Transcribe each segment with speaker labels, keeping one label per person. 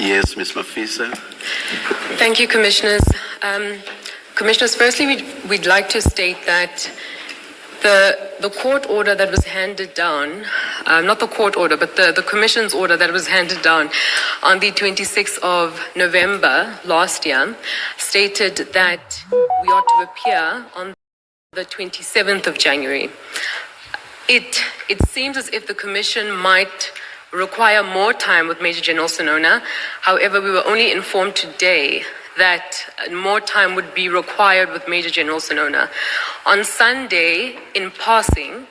Speaker 1: Yes, Ms. Mafisa.
Speaker 2: Thank you, Commissioners. Commissioners, firstly, we'd like to state that the court order that was handed down, not the court order, but the Commission's order that was handed down on the 26th of November last year, stated that we are to appear on the 27th of January. It seems as if the Commission might require more time with Major General Sonona. However, we were only informed today that more time would be required with Major General Sonona. On Sunday, in passing,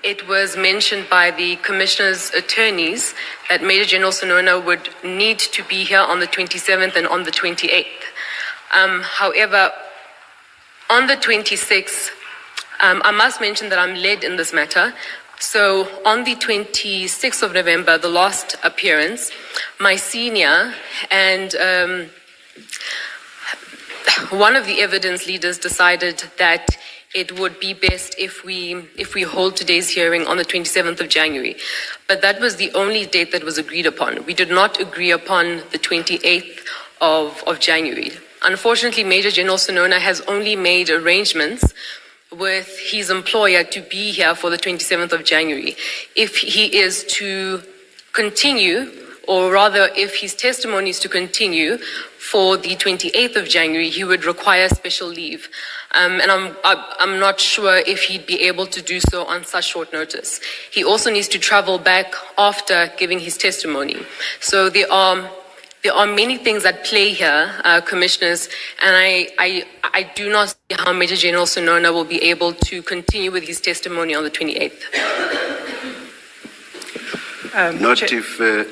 Speaker 2: it was mentioned by the Commissioner's attorneys that Major General Sonona would need to be here on the 27th and on the 28th. However, on the 26th, I must mention that I'm led in this matter. So on the 26th of November, the last appearance, my senior and one of the evidence leaders decided that it would be best if we hold today's hearing on the 27th of January. But that was the only date that was agreed upon. We did not agree upon the 28th of January. Unfortunately, Major General Sonona has only made arrangements with his employer to be here for the 27th of January. If he is to continue, or rather if his testimony is to continue for the 28th of January, he would require special leave. And I'm not sure if he'd be able to do so on such short notice. He also needs to travel back after giving his testimony. So there are many things at play here, Commissioners, and I do not see how Major General Sonona will be able to continue with his testimony on the 28th.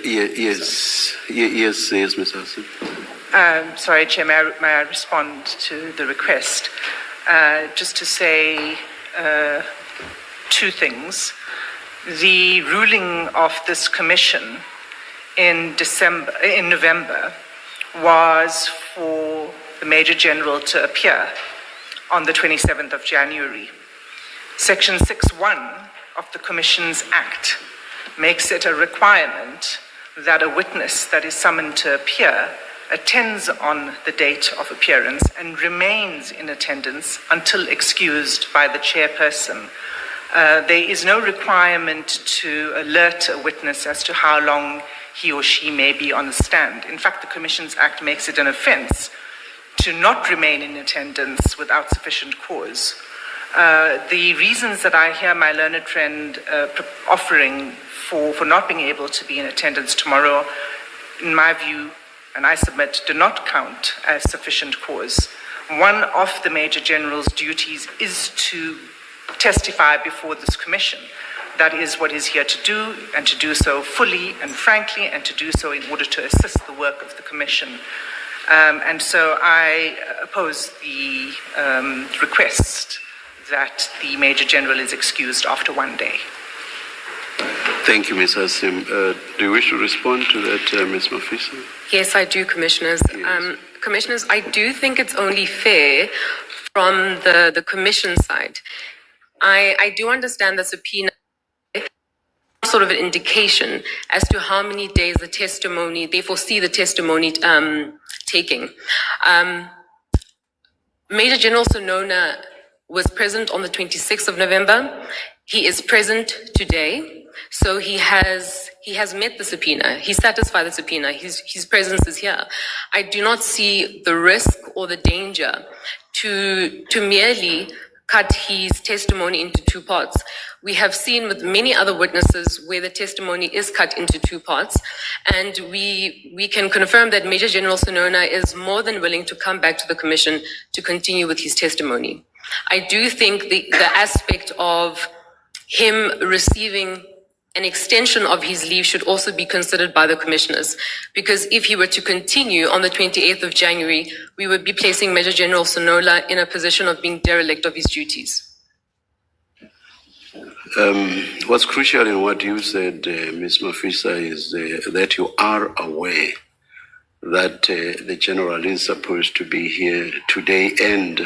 Speaker 2: Yes, Ms. Hassan.
Speaker 3: Sorry, Chair, may I respond to the request? Just to say two things. The ruling of this commission in November was for the Major General to appear on the 27th of January. Section 6.1 of the Commissions Act makes it a requirement that a witness that is summoned to appear attends on the date of appearance and remains in attendance until excused by the chairperson. There is no requirement to alert a witness as to how long he or she may be on the stand. In fact, the Commissions Act makes it an offence to not remain in attendance without sufficient cause. The reasons that I hear my learned friend offering for not being able to be in attendance tomorrow, in my view, and I submit, do not count as sufficient cause. One of the Major General's duties is to testify before this commission. That is what he's here to do, and to do so fully and frankly, and to do so in order to assist the work of the commission. And so I oppose the request that the Major General is excused after one day.
Speaker 1: Thank you, Ms. Hassan. Do you wish to respond to that, Ms. Mafisa?
Speaker 2: Yes, I do, Commissioners.
Speaker 1: Yes.
Speaker 2: Commissioners, I do think it's only fair from the Commission side. I do understand the subpoena, sort of an indication as to how many days the testimony, they foresee the testimony taking. Major General Sonona was present on the 26th of November. He is present today. So he has met the subpoena. He satisfied the subpoena. His presence is here. I do not see the risk or the danger to merely cut his testimony into two parts. We have seen with many other witnesses where the testimony is cut into two parts, and we can confirm that Major General Sonona is more than willing to come back to the Commission to continue with his testimony. I do think the aspect of him receiving an extension of his leave should also be considered by the Commissioners, because if he were to continue on the 28th of January, we would be placing Major General Sonona in a position of being derelict of his duties.
Speaker 1: What's crucial in what you said, Ms. Mafisa, is that you are aware that the General is supposed to be here today and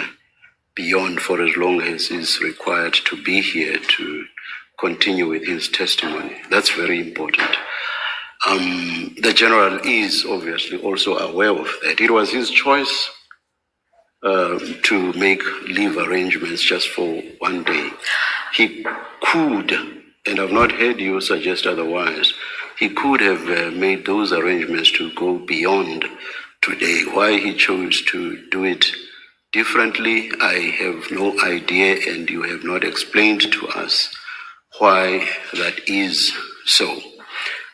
Speaker 1: beyond for as long as is required to be here to continue with his testimony. That's very important. The General is obviously also aware of that. It was his choice to make leave arrangements just for one day. He could, and I've not heard you suggest otherwise, he could have made those arrangements to go beyond today. Why he chose to do it differently, I have no idea, and you have not explained to us why that is so.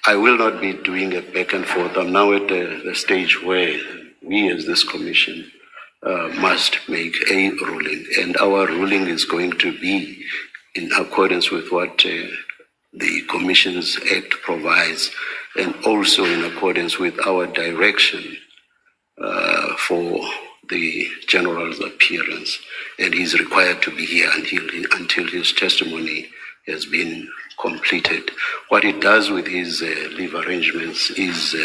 Speaker 1: I will not be doing a back and forth. I'm now at the stage where we as this commission must make a ruling, and our ruling is going to be in accordance with what the Commissions Act provides, and also in accordance with our direction for the General's appearance. And he's required to be here until his testimony has been completed. What he does with his leave arrangements is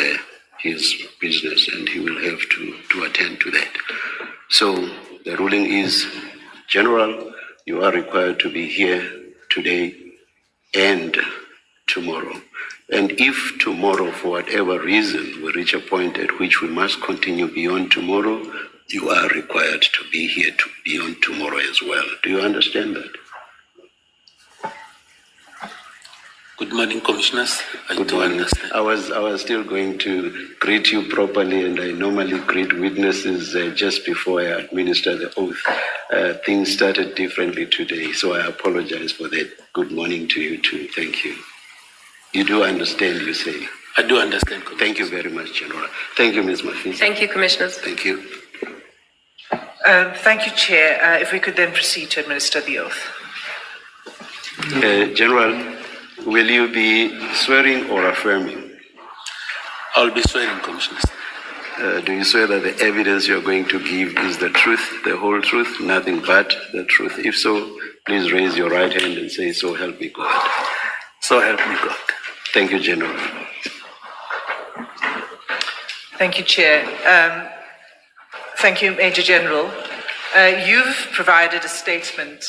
Speaker 1: his business, and he will have to attend to that. So the ruling is, General, you are required to be here today and tomorrow. And if tomorrow, for whatever reason, we reach a point at which we must continue beyond tomorrow, you are required to be here beyond tomorrow as well. Do you understand that?
Speaker 4: Good morning, Commissioners.
Speaker 1: Good morning. I was still going to greet you properly, and I normally greet witnesses just before I administer the oath. Things started differently today, so I apologize for that. Good morning to you too. Thank you. You do understand, you say?
Speaker 4: I do understand, Commissioner.
Speaker 1: Thank you very much, General. Thank you, Ms. Mafisa.
Speaker 2: Thank you, Commissioners.
Speaker 1: Thank you.
Speaker 3: Thank you, Chair. If we could then proceed to administer the oath.
Speaker 1: General, will you be swearing or affirming?
Speaker 4: I'll be swearing, Commissioners.
Speaker 1: Do you swear that the evidence you're going to give is the truth, the whole truth, nothing but the truth? If so, please raise your right hand and say, "So help me God."
Speaker 4: So help me God.
Speaker 1: Thank you, General.
Speaker 3: Thank you, Chair. Thank you, Major General. You've provided a statement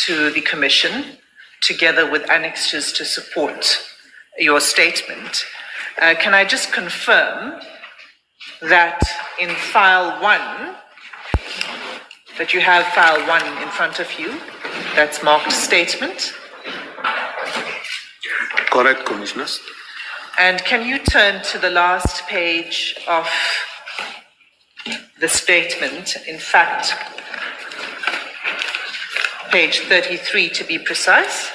Speaker 3: to the Commission together with annexes to support your statement. Can I just confirm that in file 1, that you have file 1 in front of you, that's marked statement?
Speaker 4: Correct, Commissioners.
Speaker 3: And can you turn to the last page of the statement, in fact, page 33 to be precise?